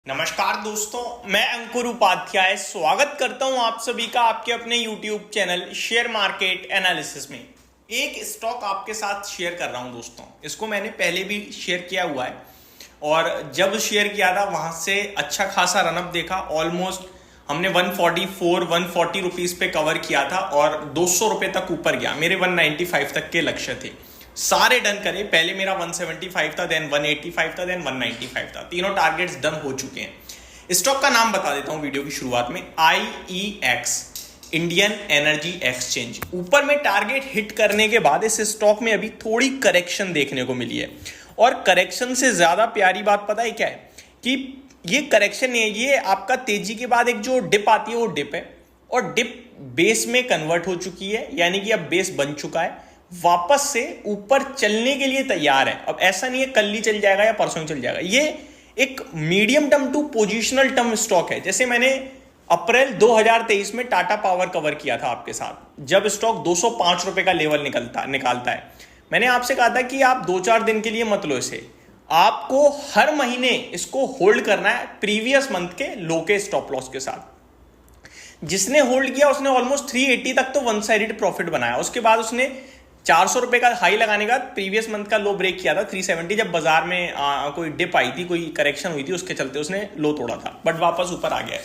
नमस्कार दोस्तों, मैं अंकुर उपाध्याय स्वागत करता हूं आप सभी का आपके अपने YouTube channel share market analysis में। एक स्टॉक आपके साथ शेयर कर रहा हूं दोस्तों। इसको मैंने पहले भी शेयर किया हुआ है और जब शेयर किया था वहां से अच्छा खासा रनअप देखा। ऑलमोस्ट हमने 140 रुपीज पे कवर किया था और 200 रुपए तक ऊपर गया। मेरे 195 तक के लक्ष्य थे, सारे डन करे। पहले मेरा 175 था, देन 185 था, देन 195 था। तीनों टारगेट्स डन हो चुके हैं। स्टॉक का नाम बता देता हूं वीडियो की शुरुआत में, IEX, इंडियन एनर्जी एक्सचेंज। ऊपर में टारगेट हिट करने के बाद इस स्टॉक में अभी थोड़ी करेक्शन देखने को मिली है और करेक्शन से ज्यादा प्यारी बात पता है क्या है कि ये करेक्शन नहीं है, ये आपका तेजी के बाद एक जो डिप आती है वो डिप है और डिप बेस में कन्वर्ट हो चुकी है, यानी कि अब बेस बन चुका है, वापस से ऊपर चलने के लिए तैयार है। अब ऐसा नहीं है कल ही चल जाएगा या परसों चल जाएगा। ये एक medium term to positional term stock है। जैसे मैंने अप्रैल 2023 में टाटा पावर कवर किया था आपके साथ, जब स्टॉक 205 रुपए का लेवल निकालता है। मैंने आपसे कहा था कि आप 2-4 दिन के लिए मत लो इसे, आपको हर महीने इसको होल्ड करना है प्रीवियस मंथ के लो के स्टॉप लॉस के साथ। जिसने होल्ड किया उसने ऑलमोस्ट 380 तक तो वन साइडेड प्रॉफिट बनाया। उसके बाद उसने 400 रुपए का हाई लगाने का प्रीवियस मंथ का लो ब्रेक किया था 370, जब बाजार में कोई डिप आई थी, कोई करेक्शन हुई थी, उसके चलते उसने लो तोड़ा था, बट वापस ऊपर आ गया है।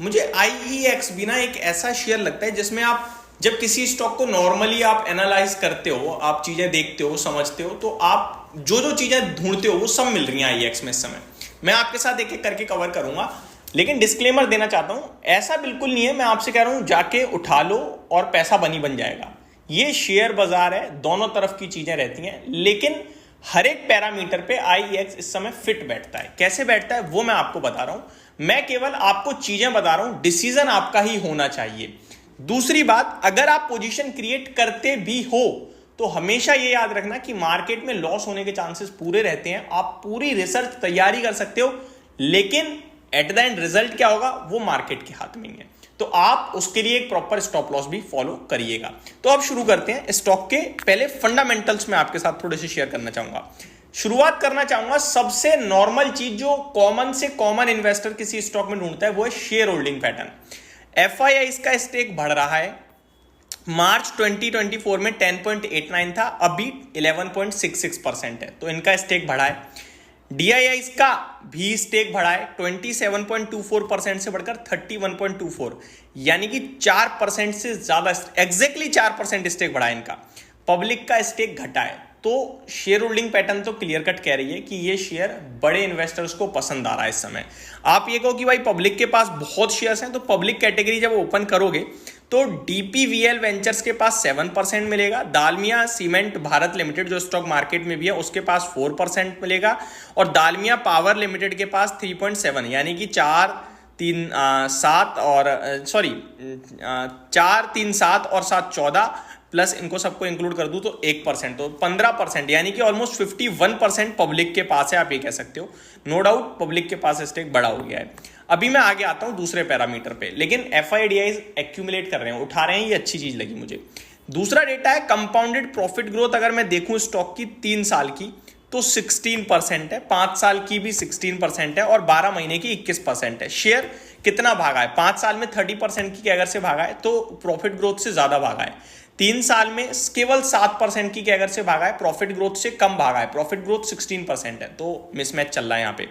मुझे IEX भी ना एक ऐसा शेयर लगता है जिसमें आप जब किसी स्टॉक को नॉर्मली आप एनालाइज करते हो, आप चीजें देखते हो, समझते हो, तो आप जो जो चीजें ढूंढते हो वो सब मिल रही हैं IEX में इस समय। मैं आपके साथ एक एक करके कवर करूंगा, लेकिन डिस्क्लेमर देना चाहता हूं, ऐसा बिल्कुल नहीं है मैं आपसे कह रहा हूं जाके उठा लो और पैसा बन जाएगा। ये शेयर बाजार है, दोनों तरफ की चीजें रहती हैं, लेकिन हर एक पैरामीटर पे IEX इस समय फिट बैठता है। कैसे बैठता है वो मैं आपको बता रहा हूं। मैं केवल आपको चीजें बता रहा हूं, डिसीजन आपका ही होना चाहिए। दूसरी बात, अगर आप पोजीशन क्रिएट करते भी हो तो हमेशा ये याद रखना कि मार्केट में लॉस होने के चांसेस पूरे रहते हैं। आप पूरी रिसर्च तैयारी कर सकते हो, लेकिन एट द एंड रिजल्ट क्या होगा वो मार्केट के हाथ में ही है। तो आप उसके लिए एक प्रॉपर स्टॉप लॉस भी फॉलो करिएगा। तो अब शुरू करते हैं स्टॉक के। पहले फंडामेंटल्स में आपके साथ थोड़े से शेयर करना चाहूंगा। शुरुआत करना चाहूंगा सबसे नॉर्मल चीज जो कॉमन से कॉमन इन्वेस्टर किसी स्टॉक में ढूंढता है, वो है शेयर होल्डिंग पैटर्न। FII का स्टेक बढ़ रहा है। मार्च 2024 में 10.89 था, अभी 11.66% है, तो इनका स्टेक बढ़ा है। DII का भी स्टेक बढ़ा है, 27.24% से बढ़कर 31.24, यानी कि 4% से ज्यादा, एग्जैक्टली 4% स्टेक बढ़ा है इनका। पब्लिक का स्टेक घटा है। तो शेयर होल्डिंग पैटर्न तो क्लियर कट कह रही है कि ये शेयर बड़े इन्वेस्टर्स को पसंद आ रहा है इस समय। आप ये कहो कि भाई पब्लिक के पास बहुत शेयर्स हैं, तो पब्लिक कैटेगरी जब ओपन करोगे तो DPVL वेंचर्स के पास 7% मिलेगा, दालमिया सीमेंट भारत लिमिटेड जो स्टॉक मार्केट में भी है उसके पास 4% मिलेगा, और दालमिया पावर लिमिटेड के पास 3.7, यानी कि 4-3-7 और 4-3-7 और 7-14 प्लस इनको सबको इंक्लूड कर दूं तो 1%, तो 15%, यानी कि ऑलमोस्ट 51% पब्लिक के पास है। आप ये कह सकते हो, नो डाउट पब्लिक के पास स्टेक बड़ा हो गया है। अभी मैं आगे आता हूं दूसरे पैरामीटर पे, लेकिन FIDIs एक्यूमुलेट कर रहे हैं, उठा रहे हैं, ये अच्छी चीज लगी मुझे। दूसरा डेटा है कंपाउंडेड प्रॉफिट ग्रोथ। अगर मैं देखूं स्टॉक की 3 साल की तो 16% है, 5 साल की भी 16% है और 12 महीने की 21% है। शेयर कितना भागा है? 5 साल में 30% की कैगर से भागा है, तो प्रॉफिट ग्रोथ से ज्यादा भागा है। 3 साल में केवल 7% की कैगर से भागा है, प्रॉफिट ग्रोथ से कम भागा है। प्रॉफिट ग्रोथ 16% है, तो मिसमैच चल रहा है यहाँ पे।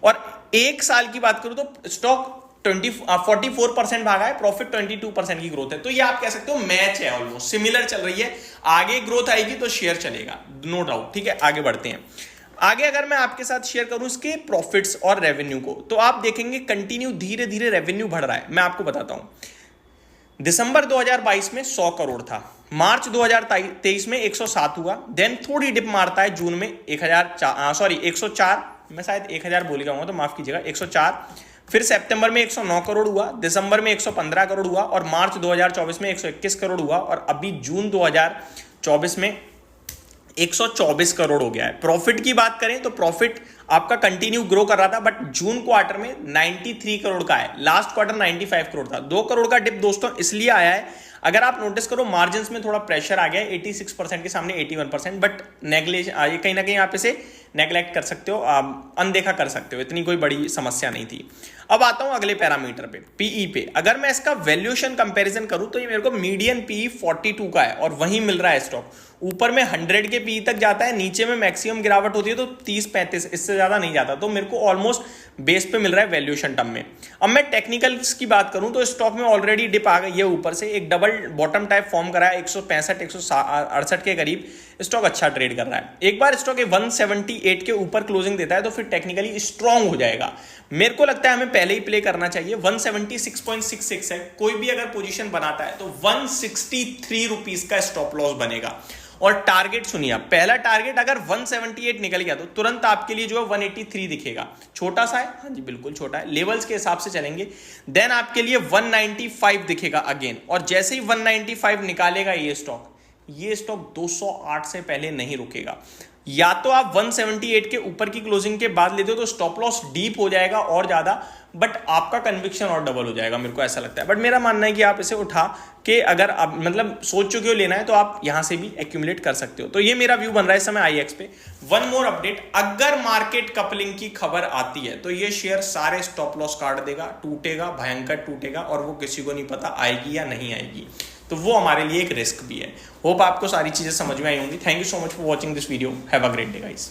और 1 साल की बात करूं तो स्टॉक 44% भागा है, प्रॉफिट 22% की ग्रोथ है। तो ये आप कह सकते हो मैच है, ऑलमोस्ट सिमिलर चल रही है। आगे ग्रोथ आएगी तो शेयर चलेगा, नो डाउट। ठीक है, आगे बढ़ते हैं। आगे अगर मैं आपके साथ शेयर करूं इसके प्रॉफिट्स और रेवेन्यू को, तो आप देखेंगे कंटिन्यू धीरे धीरे रेवेन्यू बढ़ रहा है। मैं आपको बताता हूं, दिसंबर 2022 में 100 करोड़ था, मार्च 2023 में 107 हुआ, देन थोड़ी डिप मारता है जून में 104, मैं शायद 1000 बोल जाऊंगा तो माफ कीजिएगा, 104, फिर सितंबर में 109 करोड़ हुआ, दिसंबर में 115 करोड़ हुआ, और मार्च 2024 में 121 करोड़ हुआ, और अभी जून 2024 में 124 करोड़ हो गया है। प्रॉफिट की बात करें तो प्रॉफिट आपका कंटिन्यू ग्रो कर रहा था, बट जून क्वार्टर में 93 करोड़ का है, लास्ट क्वार्टर 95 करोड़ था। 2 करोड़ का डिप दोस्तों इसलिए आया है, अगर आप नोटिस करो मार्जिन में थोड़ा प्रेशर आ गया 86% के सामने 81%, बट कहीं ना कहीं आप इसे नेग्लेक्ट कर सकते हो, अनदेखा कर सकते हो, इतनी कोई बड़ी समस्या नहीं थी। अब आता हूं अगले पैरामीटर पे, पीई पे। अगर मैं इसका वैल्यूएशन कंपैरिजन करूं तो ये मेरे को मीडियन पीई 42 का है और वहीं मिल रहा है स्टॉक। ऊपर में 100 के पीई तक जाता है, नीचे में मैक्सिमम गिरावट होती है तो 30-35, इससे ज्यादा नहीं जाता। तो मेरे को ऑलमोस्ट बेस पे मिल रहा है वैल्यूएशन टर्म में। अब मैं टेक्निकल्स की बात करूं तो स्टॉक में ऑलरेडी डिप आ गई है, ऊपर से एक डबल बॉटम टाइप फॉर्म करा है 165-168 के करीब। स्टॉक अच्छा ट्रेड कर रहा है। एक बार स्टॉक 178 के ऊपर क्लोजिंग देता है तो फिर टेक्निकली स्ट्रांग हो जाएगा। मेरे को लगता है हमें पहले ही प्ले करना चाहिए। 176.66 है, कोई भी अगर पोजीशन बनाता है तो 163 रुपीज का स्टॉप लॉस बनेगा। और टारगेट सुनिए, पहला टारगेट अगर 178 निकल गया तो तुरंत आपके लिए जो है 183 दिखेगा। छोटा सा है, हाँ जी बिल्कुल छोटा है, लेवल्स के हिसाब से चलेंगे। देन आपके लिए 195 दिखेगा अगेन, और जैसे ही 195 निकालेगा ये स्टॉक 208 से पहले नहीं रुकेगा। या तो आप 178 के ऊपर की क्लोजिंग के बाद लेते हो तो स्टॉप लॉस डीप हो जाएगा और ज्यादा, बट आपका कन्विक्शन और डबल हो जाएगा, मेरे को ऐसा लगता है। बट मेरा मानना है कि आप इसे उठा के अगर आप मतलब सोच चुके हो लेना है तो आप यहां से भी एक्यूमुलेट कर सकते हो। तो ये मेरा व्यू बन रहा है इस समय आईएक्स पे। वन मोर अपडेट, अगर मार्केट कपलिंग की खबर आती है तो ये शेयर सारे स्टॉप लॉस काट देगा, टूटेगा, भयंकर टूटेगा, और वो किसी को नहीं पता आएगी या नहीं आएगी। तो वो हमारे लिए एक रिस्क भी है। होप आपको सारी चीजें समझ में आई होंगी। Thank you so much for watching this video. Have a great day guys.